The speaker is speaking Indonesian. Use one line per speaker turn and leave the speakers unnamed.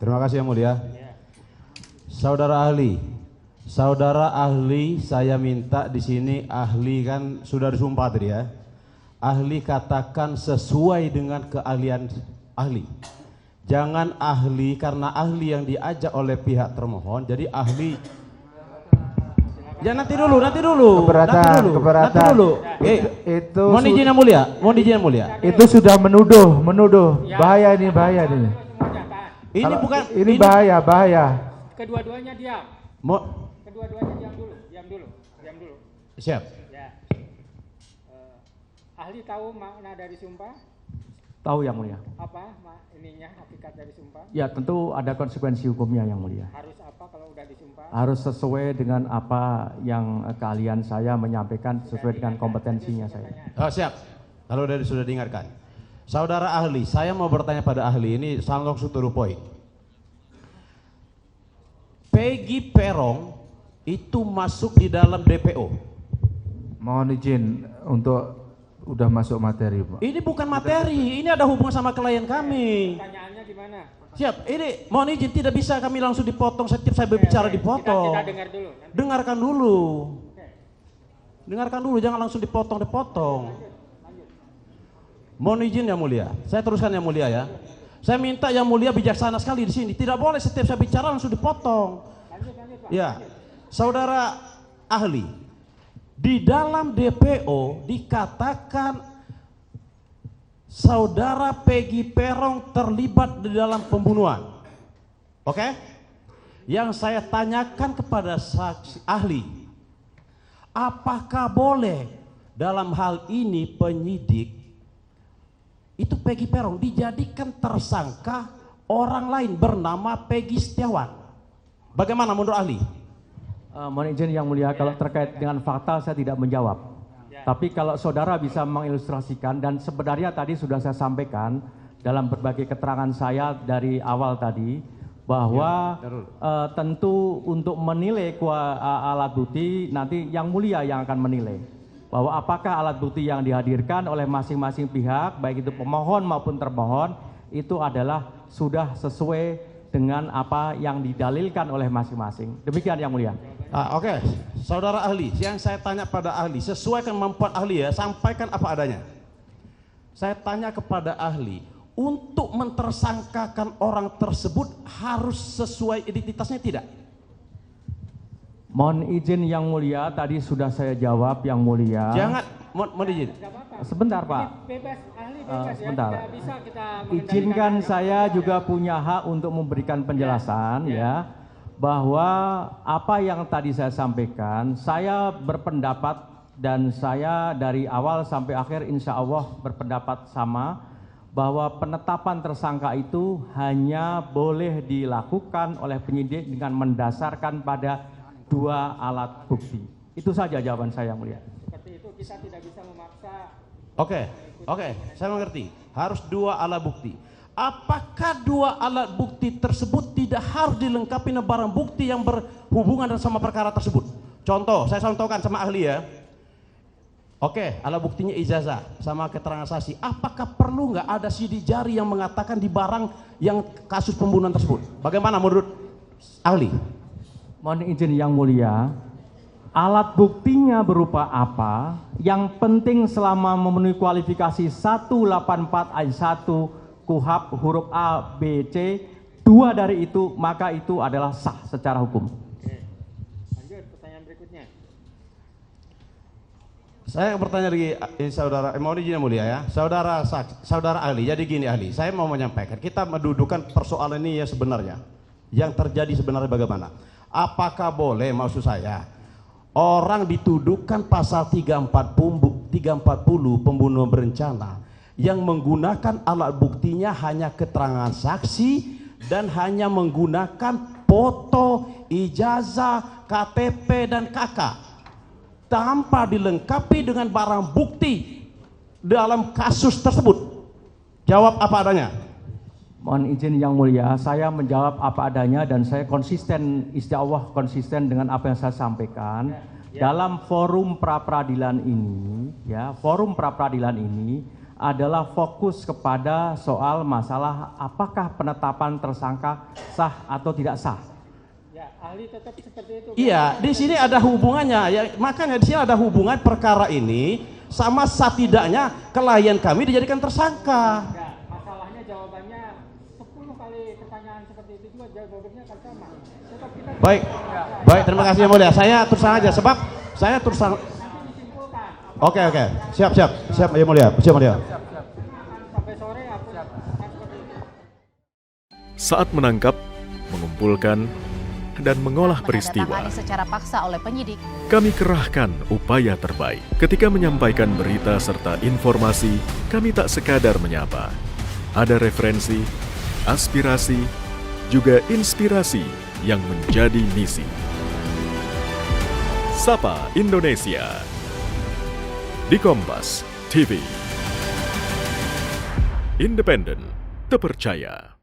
Terima kasih yang mulia. Saudara ahli, saya minta di sini ahli kan sudah disumpah tadi ya. Ahli katakan sesuai dengan keahlian ahli. Jangan ahli karena ahli yang diajak oleh pihak termohon. Jadi ahli. Ya nanti dulu. Keberatan. Nanti dulu.
Itu
mohon izin yang mulia.
Itu sudah menuduh. Bahaya ini.
Ini bukan.
Ini bahaya.
Kedua-duanya diam. Kedua-duanya diam dulu.
Siap.
Ya. Ahli tahu makna dari sumpah?
Tahu yang mulia.
Apa hakikat dari sumpah?
Ya tentu ada konsekuensi hukumnya yang mulia.
Harus apa kalau udah disumpah?
Harus sesuai dengan apa yang keahlian saya menyampaikan sesuai dengan kompetensinya saya.
Oh siap. Kalau sudah diingatkan. Saudara ahli, saya mau bertanya pada ahli ini sanggup suturu poin. Peggy Perong itu masuk di dalam DPO.
Mohon izin untuk udah masuk materi, Pak.
Ini bukan materi, ini ada hubungan sama klien kami.
Pertanyaannya gimana?
Siap, ini mohon izin tidak bisa kami langsung dipotong setiap saya berbicara dipotong.
Kita dengar dulu.
Dengarkan dulu. Dengarkan dulu, jangan langsung dipotong. Mohon izin yang mulia, saya teruskan yang mulia ya. Saya minta yang mulia bijaksana sekali di sini. Tidak boleh setiap saya bicara langsung dipotong. Ya, saudara ahli, di dalam DPO dikatakan saudara Peggy Perong terlibat di dalam pembunuhan. Oke? Yang saya tanyakan kepada saksi ahli, apakah boleh dalam hal ini penyidik itu Peggy Perong dijadikan tersangka orang lain bernama Peggy Setiawan? Bagaimana menurut ahli?
Mohon izin yang mulia, kalau terkait dengan fakta saya tidak menjawab. Tapi kalau saudara bisa mengilustrasikan, dan sebenarnya tadi sudah saya sampaikan dalam berbagai keterangan saya dari awal tadi, bahwa tentu untuk menilai alat bukti nanti yang mulia yang akan menilai. Bahwa apakah alat bukti yang dihadirkan oleh masing-masing pihak, baik itu pemohon maupun termohon, itu adalah sudah sesuai dengan apa yang didalilkan oleh masing-masing. Demikian yang mulia.
Oke. Saudara ahli, yang saya tanya pada ahli, sesuai kemampuan ahli ya, sampaikan apa adanya. Saya tanya kepada ahli, untuk mentersangkakan orang tersebut harus sesuai identitasnya tidak?
Mohon izin yang mulia, tadi sudah saya jawab yang mulia.
Jangan, mohon izin.
Sebentar Pak.
Bebas, ahli bebas
sebentar.
ya. Tidak bisa kita
Izinkan saya juga punya hak untuk memberikan penjelasan ya, bahwa apa yang tadi saya sampaikan, saya berpendapat dan saya dari awal sampai akhir insya Allah berpendapat sama, bahwa penetapan tersangka itu hanya boleh dilakukan oleh penyidik dengan mendasarkan pada dua alat bukti. Itu saja jawaban saya yang mulia.
Seperti itu, kita tidak bisa memaksa.
Oke, saya mengerti. Harus dua alat bukti. Apakah dua alat bukti tersebut tidak harus dilengkapi dengan barang bukti yang berhubungan sama perkara tersebut? Contoh, saya contohkan sama ahli ya. Oke, alat buktinya ijazah sama keterangan saksi. Apakah perlu nggak ada sidik jari yang mengatakan di barang yang kasus pembunuhan tersebut? Bagaimana menurut ahli?
Mohon izin yang mulia, alat buktinya berupa apa? Yang penting selama memenuhi kualifikasi 184 ayat 1 KUHP huruf A, B, C, dua dari itu, maka itu adalah sah secara hukum.
Oke. Lanjut, pertanyaan berikutnya.
Saya bertanya lagi, saudara, mohon izin yang mulia ya, saudara ahli. Jadi gini ahli, saya mau menyampaikan, kita mendudukan persoalan ini ya sebenarnya, yang terjadi sebenarnya bagaimana? Apakah boleh, maksud saya, orang dituduhkan pasal 340 pembunuhan berencana yang menggunakan alat buktinya hanya keterangan saksi dan hanya menggunakan foto, ijazah, KTP dan KK tanpa dilengkapi dengan barang bukti dalam kasus tersebut? Jawab apa adanya.
Mohon izin yang mulia, saya menjawab apa adanya dan saya konsisten, insya Allah konsisten dengan apa yang saya sampaikan. Dalam forum pra-peradilan ini, ya, forum pra-peradilan ini adalah fokus kepada soal masalah apakah penetapan tersangka sah atau tidak sah.
Ya, ahli tetap seperti itu.
Iya, di sini ada hubungannya. Ya, makanya di sini ada hubungan perkara ini sama tidaknya klien kami dijadikan tersangka.
Ya, masalahnya jawabannya 10 kali pertanyaan seperti itu juga jawabannya akan sama. Tetap kita
Baik, baik, terima kasih yang mulia. Saya terus terang aja, sebab saya terus terang.
nanti disimpulkan.
Oke, siap yang mulia, siap mulia.
Sampai sore aku akan seperti itu.
Saat menangkap, mengumpulkan, dan mengolah peristiwa,
Menandatangani secara paksa oleh penyidik.
kami kerahkan upaya terbaik. Ketika menyampaikan berita serta informasi, kami tak sekadar menyapa. Ada referensi, aspirasi, juga inspirasi yang menjadi misi. Sapa Indonesia di Kompas TV. Independen, terpercaya.